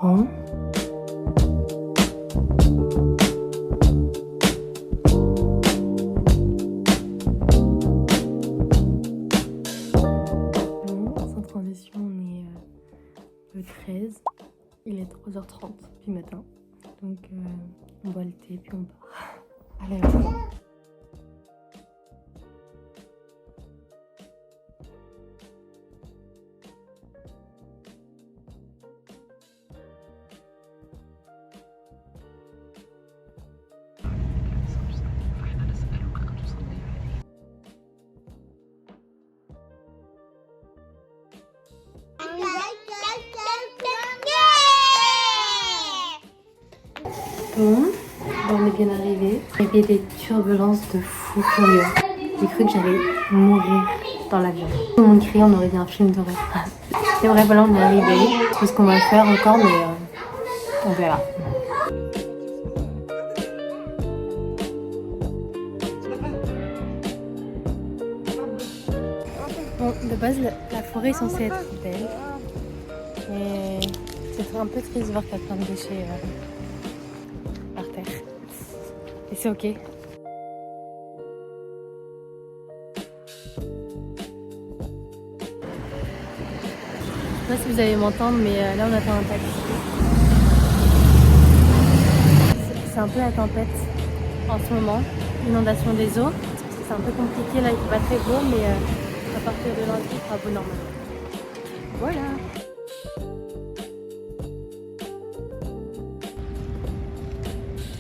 Bon. Sans transition, on est le 13. Il est 3h30 du matin. Donc on boit le thé puis on part. Allez, on va. Bon, on est bien arrivé. Il y avait des turbulences de fou furieux. J'ai cru que j'allais mourir dans l'avion. Tout le monde criait, on aurait dit un film d'horreur. Et bref, voilà, on est arrivé. C'est ce qu'on va faire encore, mais on verra. Bon, de base, la forêt est censée être belle. Mais c'est un peu triste de voir qu'il y a plein de déchets par terre. Et c'est ok. Je sais pas si vous allez m'entendre, mais là on attend un taxi. C'est un peu la tempête en ce moment, inondation des eaux. C'est un peu compliqué là, il fait pas très beau, mais à partir de lundi, il fera beau normal. Voilà.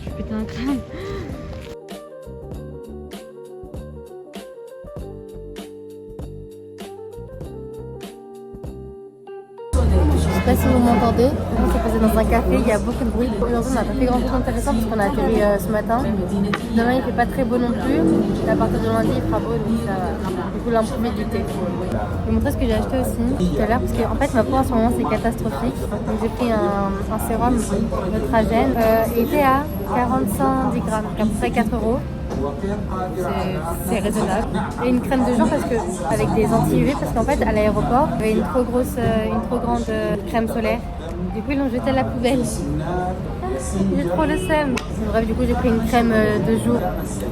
Je vais péter un crâne. Je sais pas si vous m'entendez, on s'est posé dans un café, il y a beaucoup de bruit. Aujourd'hui on n'a pas fait grand chose d'intéressant parce qu'on a atterri ce matin. Demain il fait pas très beau non plus, et à partir de lundi il fera beau, donc ça va. Du coup l'imprimé du thé. Je vais vous montrer ce que j'ai acheté aussi tout à l'heure parce que en fait ma peau en ce moment c'est catastrophique. Donc j'ai pris un sérum Neutrogène, il était à 45 grammes, donc à peu près 4 €. C'est raisonnable. Et une crème de jour parce que avec des anti-UV parce qu'en fait à l'aéroport il y avait une trop grande crème solaire. Du coup ils l'ont jetée à la poubelle. J'ai trop le seum. Bref, du coup j'ai pris une crème de jour.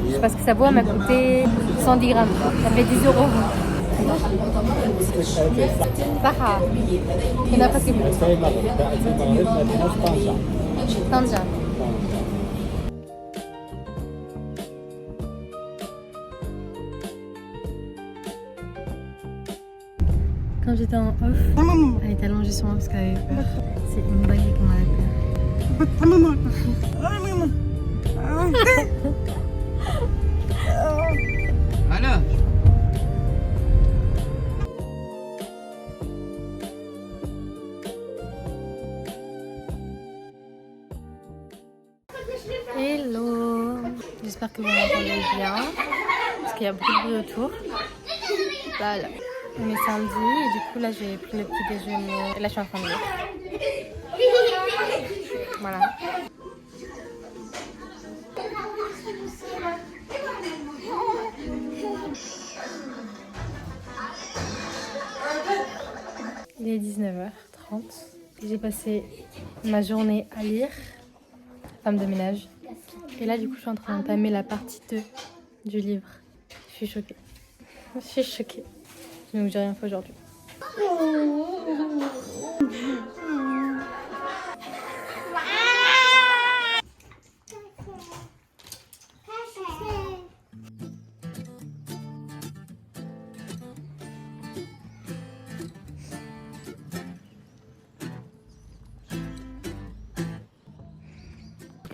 Je sais pas ce que ça vaut, elle m'a coûté 110 grammes. Ça fait 10 €. Baha. Il y en a presque plus. Tanja. Quand j'étais en off, elle était allongée sur moi parce qu'elle avait peur. C'est une dinguerie qu'on avait peur. Voilà. Hello. J'espère que vous m'entendez bien parce qu'il y a beaucoup de bruit autour. Voilà. On est samedi et du coup là j'ai pris le petit déjeuner et là je suis en train de lire. Voilà. Il est 19h30 et j'ai passé ma journée à lire, femme de ménage. Et là du coup je suis en train d'entamer la partie 2 du livre. Je suis choquée. Je suis choquée. Donc j'ai rien fait aujourd'hui.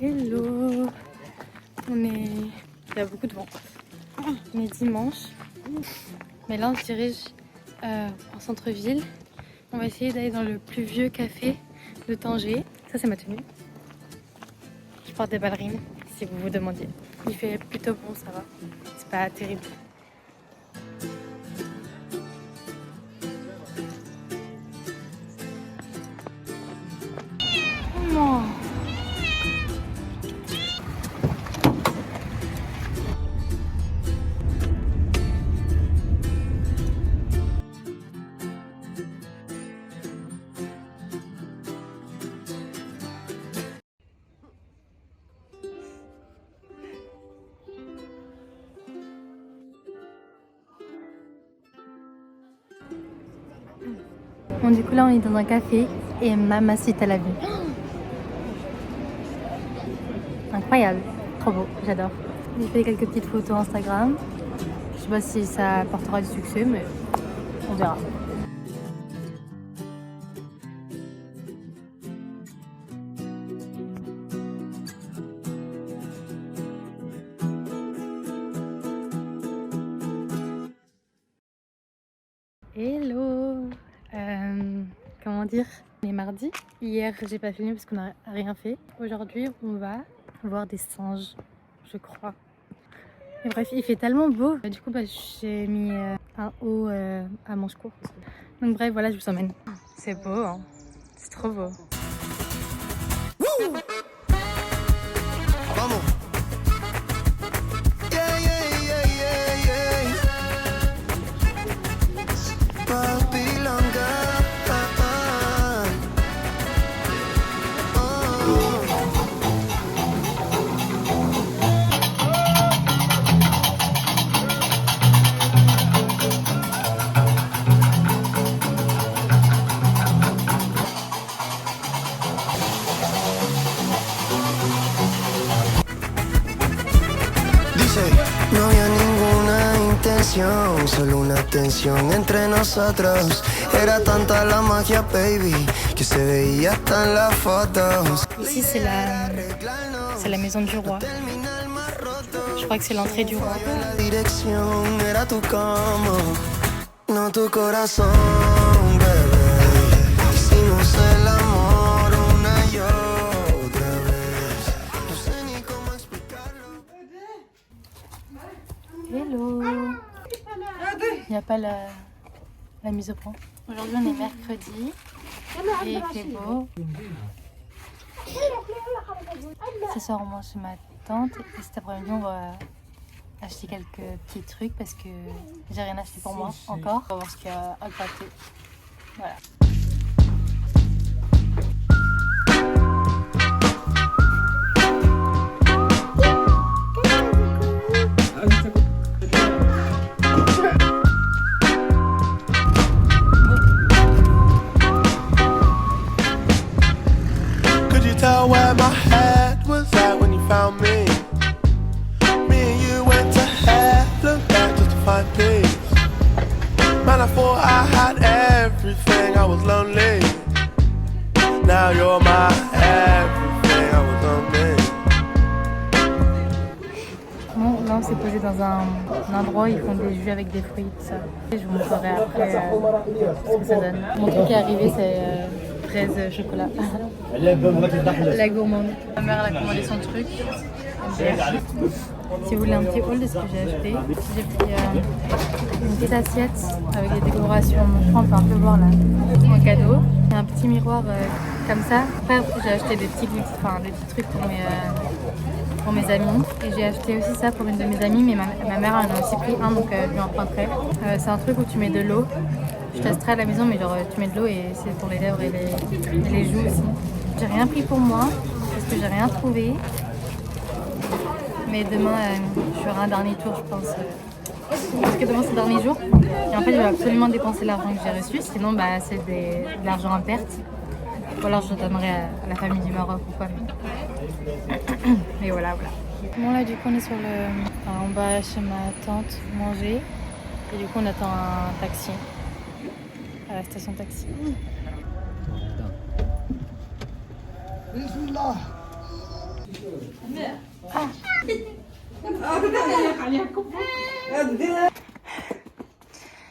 Hello. Il y a beaucoup de vent. On est dimanche. Mais là on se dirige en centre-ville. On va essayer d'aller dans le plus vieux café de Tanger. Ça c'est ma tenue. Je porte des ballerines si vous vous demandiez. Il fait plutôt bon, ça va. C'est pas terrible. Non. Bon, du coup, là, on est dans un café et Mamacita l'a vu. Incroyable, trop beau, j'adore. J'ai fait quelques petites photos Instagram. Je sais pas si ça apportera du succès, mais on verra. Hello, comment dire, on est mardi. Hier j'ai pas filmé parce qu'on n'a rien fait. Aujourd'hui on va voir des singes, je crois. Et bref, il fait tellement beau. Du coup j'ai mis un haut à manches courtes. Donc bref, voilà, je vous emmène. C'est beau, hein, c'est trop beau. No había ninguna intención, solo una tensión entre nosotros. Era tanta la magia, baby, que se veía hasta en las fotos. Ici c'est la maison du roi. Je crois que c'est l'entrée du roi. La dirección era tu cama, no tu corazón, bebé. Hicimos el amor una y otra vez. No sé ni cómo explicarlo. Hello. Il n'y a pas la mise au point. Aujourd'hui on est mercredi et il fait beau. Ce soir on mange chez ma tante et cet après-midi on va acheter quelques petits trucs parce que j'ai rien acheté pour moi encore. On va voir ce qu'il y a à gratter. Voilà. Tell where my head was at when you found me. Me and you went to hell, look back just to find peace. Man, I thought I had everything, I was lonely. Now you're my everything, I was lonely. Bon, là on s'est posé dans un endroit où ils font des jus avec des fruits, tout ça. Et je vous montrerai après ce que ça donne. Mon truc qui est arrivé c'est fraise chocolat. La gourmande. Ma mère elle a commandé son truc. Si vous voulez un petit haul de ce que j'ai acheté, j'ai pris une petite assiette avec des décorations. Je crois qu'on peut un peu voir là. En cadeau. Et un petit miroir comme ça. Après j'ai acheté des petits trucs pour mes amis. Et j'ai acheté aussi ça pour une de mes amies, mais ma mère en a aussi pris un, donc je lui emprunterai. C'est un truc où tu mets de l'eau. Je testerai à la maison, mais genre tu mets de l'eau et c'est pour les lèvres et les joues aussi. J'ai rien pris pour moi parce que j'ai rien trouvé. Mais demain, je ferai un dernier tour, je pense. Parce que demain c'est le dernier jour. Et en fait, je vais absolument dépenser l'argent que j'ai reçu. Sinon, c'est de l'argent à perte. Ou alors je le donnerai à la famille du Maroc ou quoi. Mais voilà. Bon là, du coup, on est on va chez ma tante manger. Et du coup, on attend un taxi. À la station taxi.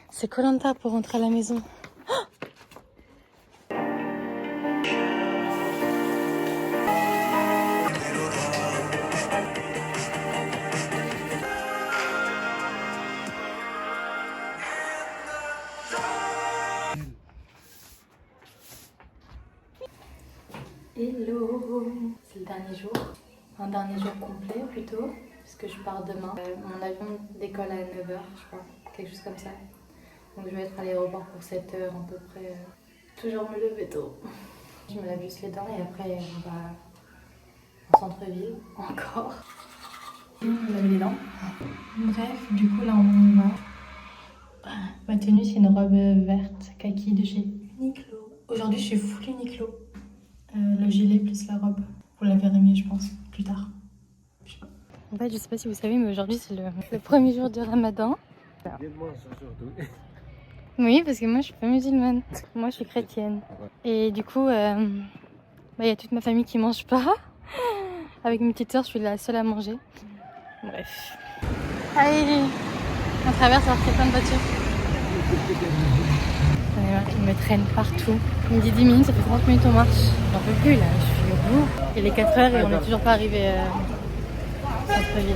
C'est Koh Lanta pour rentrer à la maison. Hello, c'est le dernier jour, un dernier jour complet plutôt, puisque je pars demain. Mon avion décolle à 9h, je crois, quelque chose comme ça. Donc je vais être à l'aéroport pour 7h à peu près. Toujours me lever tôt. Je me lave juste les dents et après on va en centre-ville, encore. Me laver les dents. Bref, du coup là on va. Ma tenue c'est une robe verte, kaki de chez Uniqlo. Aujourd'hui, je suis full Uniqlo. Le gilet plus la robe. Vous la verrez mieux, je pense, plus tard. Je sais pas. En fait, je sais pas si vous savez, mais aujourd'hui, c'est le premier jour du Ramadan. Oui, parce que moi, je suis pas musulmane. Moi, je suis chrétienne. Et du coup, y a toute ma famille qui mange pas. Avec mes petites sœurs, je suis la seule à manger. Bref. Allez, on traverse alors qu'il y a plein de voitures. Il me traîne partout. Il me dit 10 minutes, ça fait 30 minutes on marche. J'en peux plus là, je suis au bout. Il est 4 heures et on n'est toujours pas arrivé au centre-ville.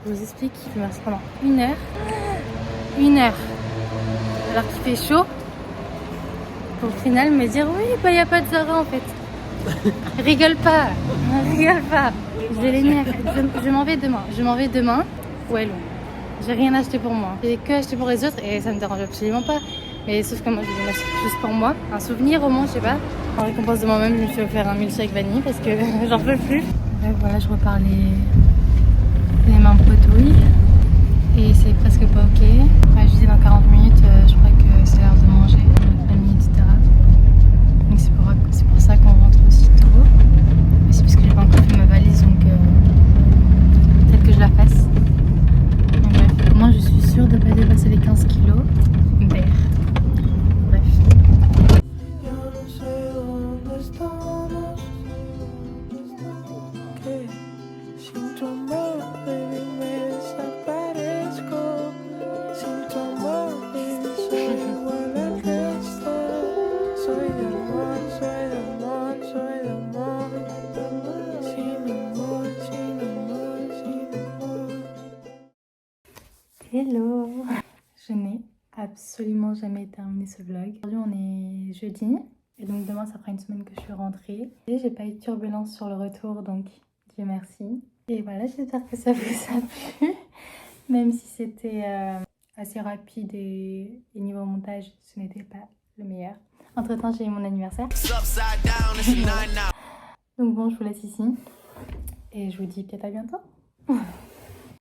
Je vous explique qu'il me reste pendant 1 heure. 1 heure. Alors qu'il fait chaud. Pour au final me dire oui, bah y a pas de Zara en fait. Rigole pas. Rigole pas. J'ai les nerfs. Je m'en vais demain. Je m'en vais demain. Ouais, long. J'ai rien acheté pour moi. J'ai que acheté pour les autres et ça me dérange absolument pas. Mais sauf que moi je vais m'acheter juste pour moi. Un souvenir au moins, je sais pas. En récompense de moi-même, je me suis offert un milkshake vanille parce que j'en peux plus. Ouais, voilà, je repars les mains bretouilles et c'est presque pas ok. Ouais, je disais dans 40 minutes, je crois que c'est l'heure de manger avec la famille, etc. Donc c'est pour ça qu'on rentre aussi tôt. Mais c'est parce que j'ai pas encore fait ma valise, donc peut-être que je la fasse. Donc, bref, moi je suis sûre de pas dépasser les 15 kilos. Bref. Hello! Je n'ai absolument jamais terminé ce vlog. Aujourd'hui on est jeudi et donc demain ça fera 1 semaine que je suis rentrée. Et j'ai pas eu de turbulence sur le retour donc Dieu merci. Et voilà, j'espère que ça vous a plu. Même si c'était assez rapide et niveau montage ce n'était pas le meilleur. Entre temps j'ai eu mon anniversaire. Donc bon, je vous laisse ici et je vous dis peut-être à bientôt.